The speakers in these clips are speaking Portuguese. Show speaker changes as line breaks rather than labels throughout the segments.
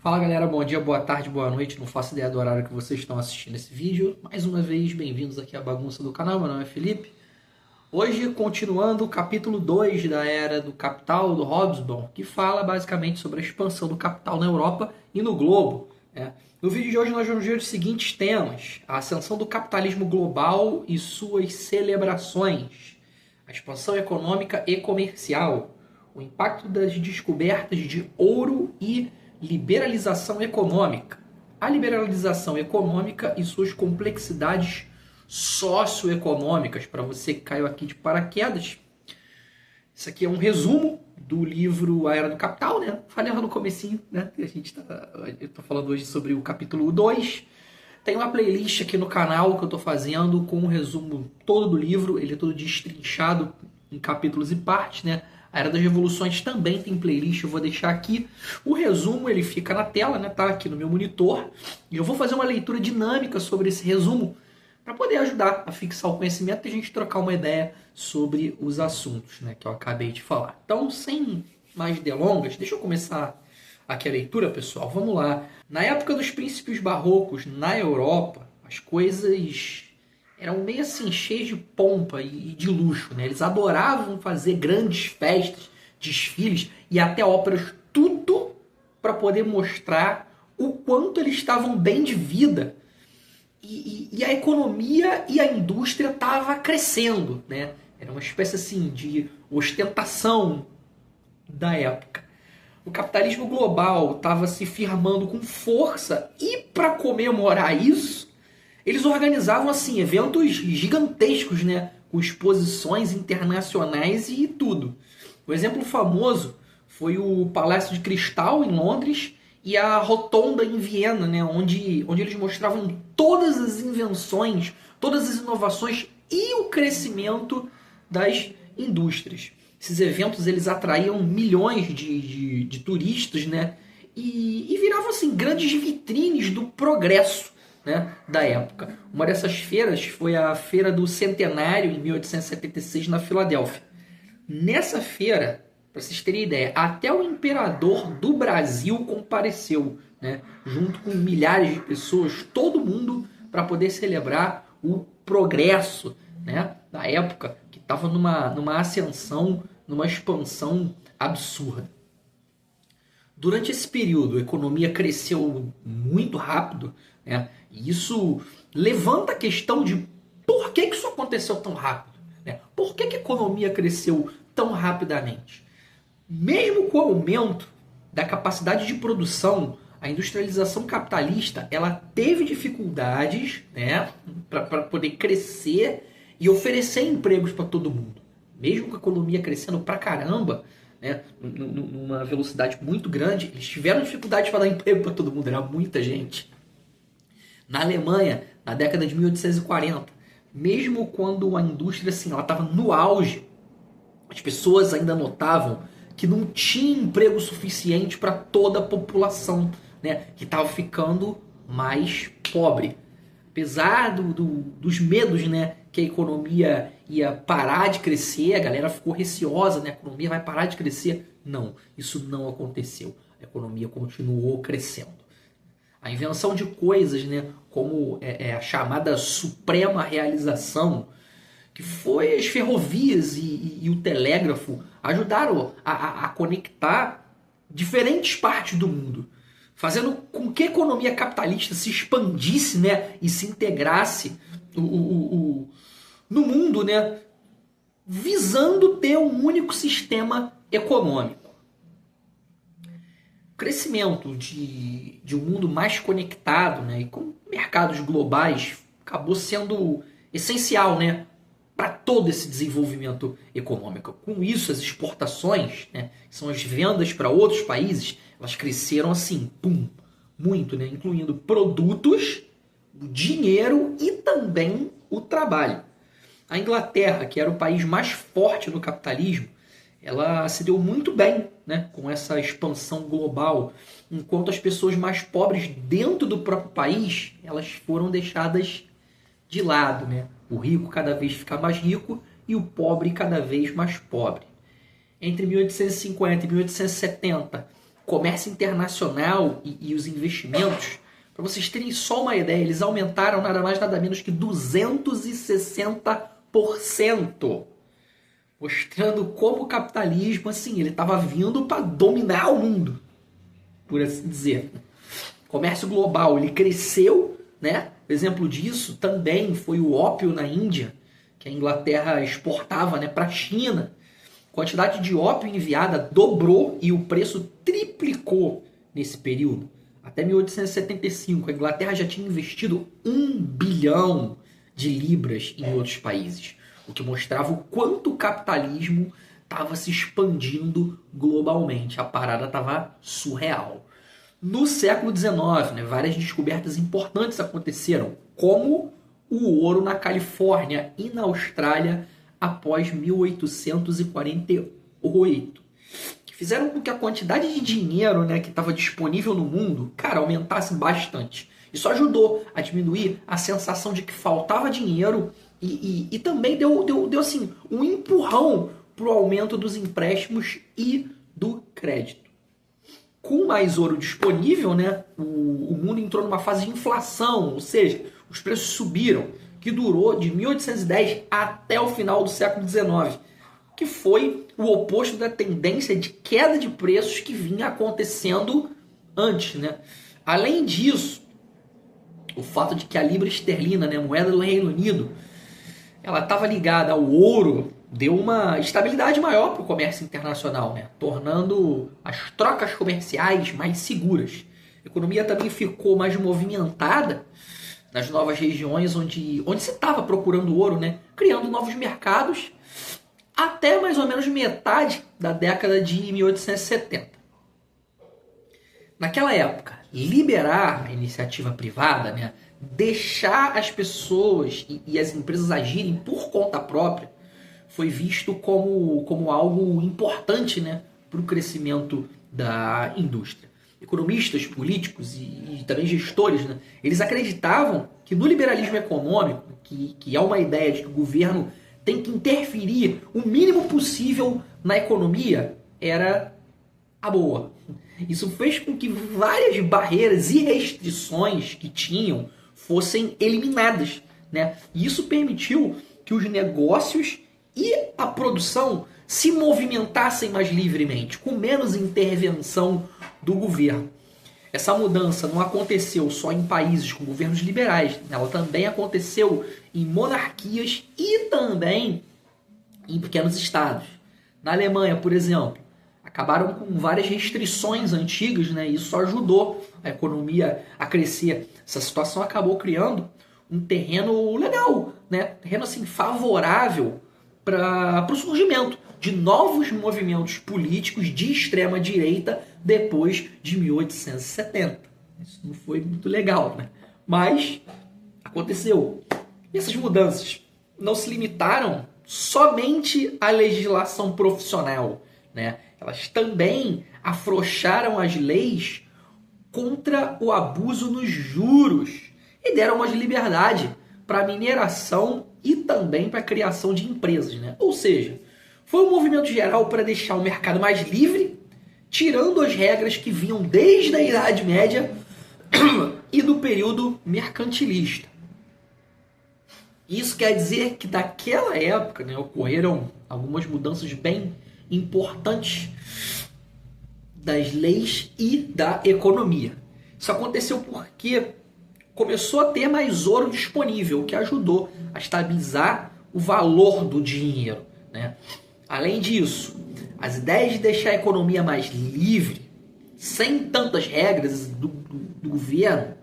Fala galera, bom dia, boa tarde, boa noite. Não faço ideia do horário que vocês estão assistindo esse vídeo. Mais uma vez, bem-vindos aqui à bagunça do canal. Meu nome é Felipe. Hoje, continuando o capítulo 2 da Era do Capital, do Hobsbawm, que fala basicamente sobre a expansão do capital na Europa e no globo. No vídeo de hoje nós vamos ver os seguintes temas: a ascensão do capitalismo global e suas celebrações, a expansão econômica e comercial, o impacto das descobertas de ouro e liberalização econômica. A liberalização econômica e suas complexidades socioeconômicas, para você que caiu aqui de paraquedas. Isso aqui é um resumo do livro A Era do Capital, né? Falei lá no comecinho, né? Eu tô falando hoje sobre o capítulo 2. Tem uma playlist aqui no canal que eu tô fazendo com um resumo todo do livro. Ele é todo destrinchado em capítulos e partes, né? A Era das Revoluções também tem playlist, eu vou deixar aqui. O resumo, ele fica na tela, né? Tá aqui no meu monitor. E eu vou fazer uma leitura dinâmica sobre esse resumo para poder ajudar a fixar o conhecimento e a gente trocar uma ideia sobre os assuntos, né, que eu acabei de falar. Então, sem mais delongas, deixa eu começar aqui a leitura, pessoal. Vamos lá. Na época dos príncipes barrocos na Europa, as coisas eram meio assim, cheias de pompa e de luxo, né? Eles adoravam fazer grandes festas, desfiles e até óperas, tudo para poder mostrar o quanto eles estavam bem de vida. E a economia e a indústria estava crescendo, né? Era uma espécie assim de ostentação da época. O capitalismo global estava se firmando com força e para comemorar isso, eles organizavam assim eventos gigantescos, né? Com exposições internacionais e tudo. O exemplo famoso foi o Palácio de Cristal em Londres e a Rotonda em Viena, né? onde eles mostravam todas as invenções, todas as inovações e o crescimento das indústrias. Esses eventos eles atraíam milhões de turistas, né? E viravam assim grandes vitrines do progresso, né, da época. Uma dessas feiras foi a Feira do Centenário, em 1876, na Filadélfia. Nessa feira, para vocês terem ideia, até o imperador do Brasil compareceu, né, junto com milhares de pessoas, todo mundo, para poder celebrar o progresso, né, da época, que estava numa ascensão, numa expansão absurda. Durante esse período, a economia cresceu muito rápido, né? E isso levanta a questão de por que isso aconteceu tão rápido, né? Por que a economia cresceu tão rapidamente? Mesmo com o aumento da capacidade de produção, a industrialização capitalista ela teve dificuldades, né, para poder crescer e oferecer empregos para todo mundo. Mesmo com a economia crescendo pra caramba, né, numa velocidade muito grande, eles tiveram dificuldade para dar emprego para todo mundo, era muita gente. Na Alemanha, na década de 1840, mesmo quando a indústria assim, estava no auge, as pessoas ainda notavam que não tinha emprego suficiente para toda a população, né, que estava ficando mais pobre. Apesar dos medos, né, que a economia ia parar de crescer, a galera ficou receosa, né, a economia vai parar de crescer. Não, isso não aconteceu. A economia continuou crescendo. A invenção de coisas, né, como a chamada suprema realização, que foi as ferrovias e o telégrafo, ajudaram a conectar diferentes partes do mundo, fazendo com que a economia capitalista se expandisse, né, e se integrasse no mundo, né, visando ter um único sistema econômico. O crescimento de um mundo mais conectado, né, e com mercados globais acabou sendo essencial, né, para todo esse desenvolvimento econômico. Com isso, as exportações, né, que são as vendas para outros países, elas cresceram assim, pum, muito, né, incluindo produtos, o dinheiro e também o trabalho. A Inglaterra, que era o país mais forte no capitalismo, ela se deu muito bem, né, com essa expansão global, enquanto as pessoas mais pobres dentro do próprio país, elas foram deixadas de lado, né? O rico cada vez fica mais rico e o pobre cada vez mais pobre. Entre 1850 e 1870, comércio internacional e os investimentos, para vocês terem só uma ideia, eles aumentaram nada mais nada menos que 260%, mostrando como o capitalismo, assim, ele estava vindo para dominar o mundo, por assim dizer. O comércio global, ele cresceu, né? Exemplo disso também foi o ópio na Índia, que a Inglaterra exportava, né, para a China. A quantidade de ópio enviada dobrou e o preço triplicou nesse período. Até 1875, a Inglaterra já tinha investido 1 bilhão de libras em outros países, o que mostrava o quanto o capitalismo estava se expandindo globalmente. A parada estava surreal. No século XIX, né, várias descobertas importantes aconteceram, como o ouro na Califórnia e na Austrália após 1848, que fizeram com que a quantidade de dinheiro, né, que estava disponível no mundo, cara, aumentasse bastante. Isso ajudou a diminuir a sensação de que faltava dinheiro e também deu assim, um empurrão para o aumento dos empréstimos e do crédito. Com mais ouro disponível, né, o mundo entrou numa fase de inflação, ou seja, os preços subiram, que durou de 1810 até o final do século XIX, que foi o oposto da tendência de queda de preços que vinha acontecendo antes, né? Além disso, o fato de que a libra esterlina, né, moeda do Reino Unido, ela estava ligada ao ouro, deu uma estabilidade maior para o comércio internacional, né? Tornando as trocas comerciais mais seguras. A economia também ficou mais movimentada nas novas regiões onde se estava procurando ouro, né? Criando novos mercados até mais ou menos metade da década de 1870. Naquela época, liberar a iniciativa privada, né? Deixar as pessoas e as empresas agirem por conta própria, foi visto como algo importante, né, para o crescimento da indústria. Economistas, políticos e também gestores, né, eles acreditavam que no liberalismo econômico, que é uma ideia de que o governo tem que interferir o mínimo possível na economia, era a boa. Isso fez com que várias barreiras e restrições que tinham fossem eliminadas, né? E isso permitiu que os negócios e a produção se movimentassem mais livremente, com menos intervenção do governo. Essa mudança não aconteceu só em países com governos liberais, ela também aconteceu em monarquias e também em pequenos estados. Na Alemanha, por exemplo, acabaram com várias restrições antigas, né? E isso ajudou a economia a crescer. Essa situação acabou criando um terreno legal, né? Terreno assim favorável para o surgimento de novos movimentos políticos de extrema direita depois de 1870. Isso não foi muito legal, né? Mas aconteceu. E essas mudanças não se limitaram somente à legislação profissional, né? Elas também afrouxaram as leis contra o abuso nos juros e deram mais liberdade para a mineração e também para a criação de empresas, né? Ou seja, foi um movimento geral para deixar o mercado mais livre, tirando as regras que vinham desde a Idade Média e do período mercantilista. Isso quer dizer que naquela época, né, ocorreram algumas mudanças bem importantes das leis e da economia. Isso aconteceu porque começou a ter mais ouro disponível, o que ajudou a estabilizar o valor do dinheiro, né? Além disso, as ideias de deixar a economia mais livre, sem tantas regras do governo,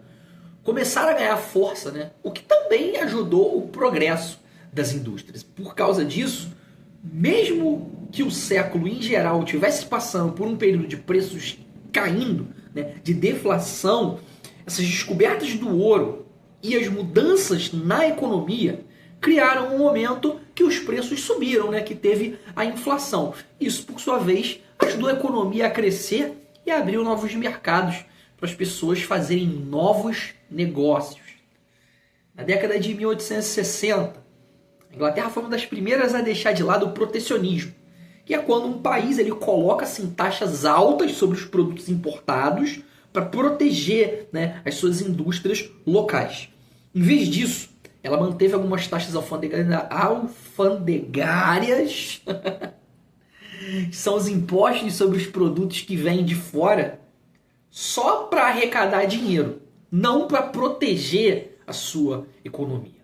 começaram a ganhar força, né? O que também ajudou o progresso das indústrias. Por causa disso, mesmo que o século em geral estivesse passando por um período de preços caindo, né, de deflação, essas descobertas do ouro e as mudanças na economia criaram um momento que os preços subiram, né, que teve a inflação. Isso, por sua vez, ajudou a economia a crescer e abriu novos mercados para as pessoas fazerem novos negócios. Na década de 1860, a Inglaterra foi uma das primeiras a deixar de lado o protecionismo que é quando um país ele coloca assim, taxas altas sobre os produtos importados para proteger, né, as suas indústrias locais. Em vez disso, ela manteve algumas taxas alfandegárias, que são os impostos sobre os produtos que vêm de fora, só para arrecadar dinheiro, não para proteger a sua economia.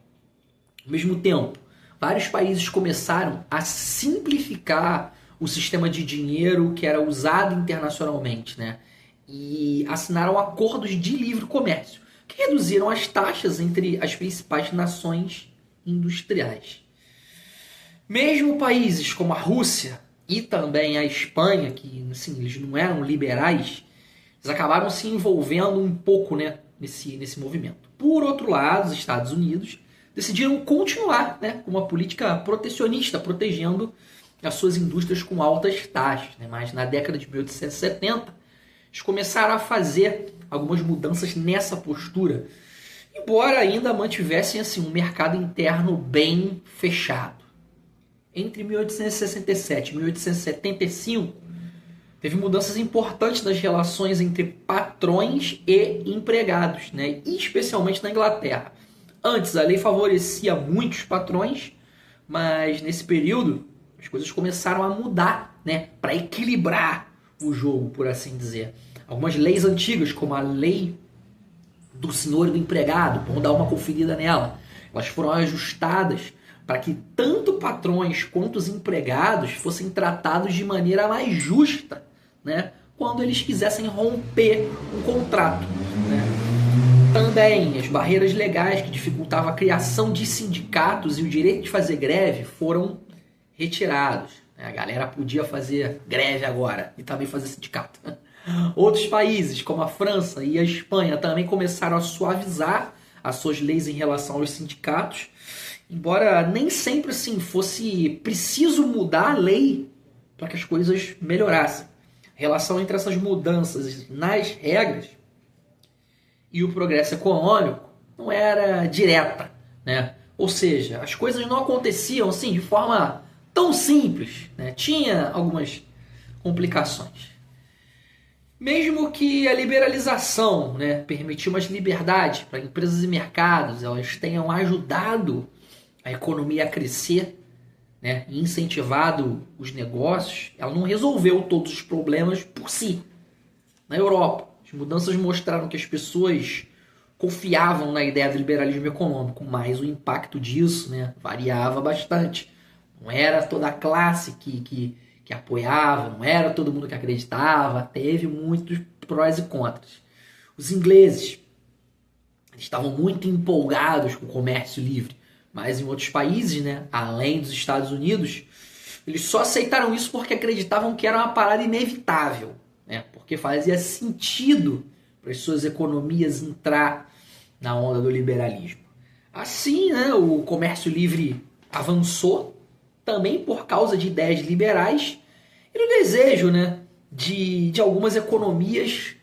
Ao mesmo tempo, vários países começaram a simplificar o sistema de dinheiro que era usado internacionalmente, né? E assinaram acordos de livre comércio, que reduziram as taxas entre as principais nações industriais. Mesmo países como a Rússia e também a Espanha, que assim, eles não eram liberais, eles acabaram se envolvendo um pouco, né, nesse movimento. Por outro lado, os Estados Unidos decidiram continuar, né, com uma política protecionista, protegendo as suas indústrias com altas taxas, né? Mas na década de 1870, eles começaram a fazer algumas mudanças nessa postura, embora ainda mantivessem assim, um mercado interno bem fechado. Entre 1867 e 1875, teve mudanças importantes nas relações entre patrões e empregados, né? Especialmente na Inglaterra. Antes, a lei favorecia muitos patrões, mas nesse período as coisas começaram a mudar, né? Para equilibrar o jogo, por assim dizer. Algumas leis antigas, como a lei do senhor e do empregado, vamos dar uma conferida nela, elas foram ajustadas para que tanto patrões quanto os empregados fossem tratados de maneira mais justa, né, quando eles quisessem romper um contrato, né. Também as barreiras legais que dificultavam a criação de sindicatos e o direito de fazer greve foram retirados. A galera podia fazer greve agora e também fazer sindicato. Outros países, como a França e a Espanha, também começaram a suavizar as suas leis em relação aos sindicatos, embora nem sempre assim, fosse preciso mudar a lei para que as coisas melhorassem. A relação entre essas mudanças nas regras e o progresso econômico não era direta, né? Ou seja, as coisas não aconteciam assim de forma tão simples, né? Tinha algumas complicações. Mesmo que a liberalização, né, permitiu mais liberdade para empresas e mercados, elas tenham ajudado a economia a crescer, né, e incentivado os negócios, ela não resolveu todos os problemas por si. Na Europa, as mudanças mostraram que as pessoas confiavam na ideia do liberalismo econômico, mas o impacto disso, né, variava bastante. Não era toda a classe que apoiava, não era todo mundo que acreditava, teve muitos prós e contras. Os ingleses estavam muito empolgados com o comércio livre, mas em outros países, né, além dos Estados Unidos, eles só aceitaram isso porque acreditavam que era uma parada inevitável, né, porque fazia sentido para as suas economias entrar na onda do liberalismo. Assim, né, o comércio livre avançou, também por causa de ideias liberais e no desejo, né, de algumas economias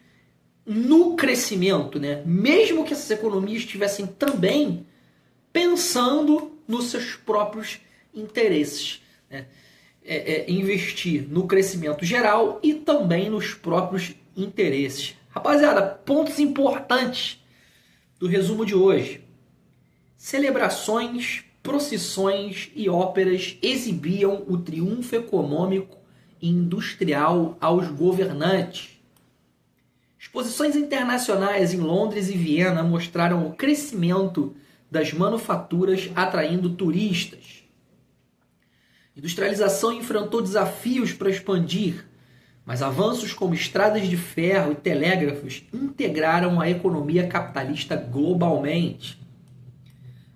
no crescimento, né, mesmo que essas economias estivessem também pensando nos seus próprios interesses, né, investir no crescimento geral e também nos próprios interesses. Rapaziada, pontos importantes do resumo de hoje. Celebrações, procissões e óperas exibiam o triunfo econômico e industrial aos governantes. Exposições internacionais em Londres e Viena mostraram o crescimento das manufaturas atraindo turistas. A industrialização enfrentou desafios para expandir, mas avanços como estradas de ferro e telégrafos integraram a economia capitalista globalmente.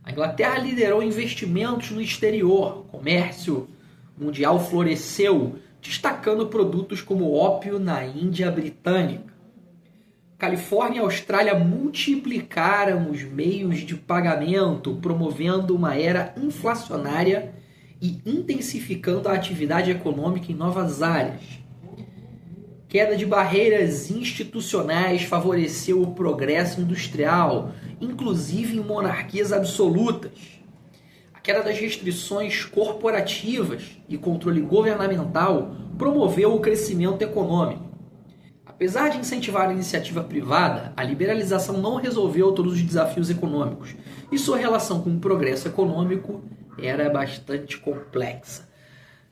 A Inglaterra liderou investimentos no exterior, o comércio mundial floresceu, destacando produtos como ópio na Índia Britânica. Califórnia e Austrália multiplicaram os meios de pagamento, promovendo uma era inflacionária e intensificando a atividade econômica em novas áreas. Queda de barreiras institucionais favoreceu o progresso industrial, inclusive em monarquias absolutas. A queda das restrições corporativas e controle governamental promoveu o crescimento econômico. Apesar de incentivar a iniciativa privada, a liberalização não resolveu todos os desafios econômicos e sua relação com o progresso econômico era bastante complexa.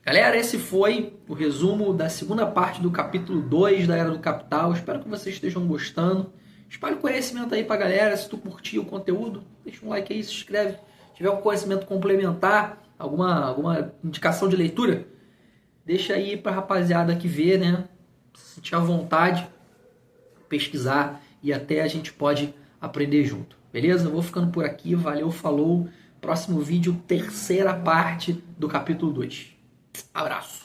Galera, esse foi o resumo da segunda parte do capítulo 2 da Era do Capital. Espero que vocês estejam gostando. Espalhe o conhecimento aí pra galera. Se tu curtiu o conteúdo, deixa um like aí, se inscreve. Se tiver um conhecimento complementar, alguma indicação de leitura, deixa aí pra rapaziada que vê, né? Se sentir à vontade, pesquisar e até a gente pode aprender junto. Beleza? Eu vou ficando por aqui. Valeu, falou. Próximo vídeo, terceira parte do capítulo 2. Abraço.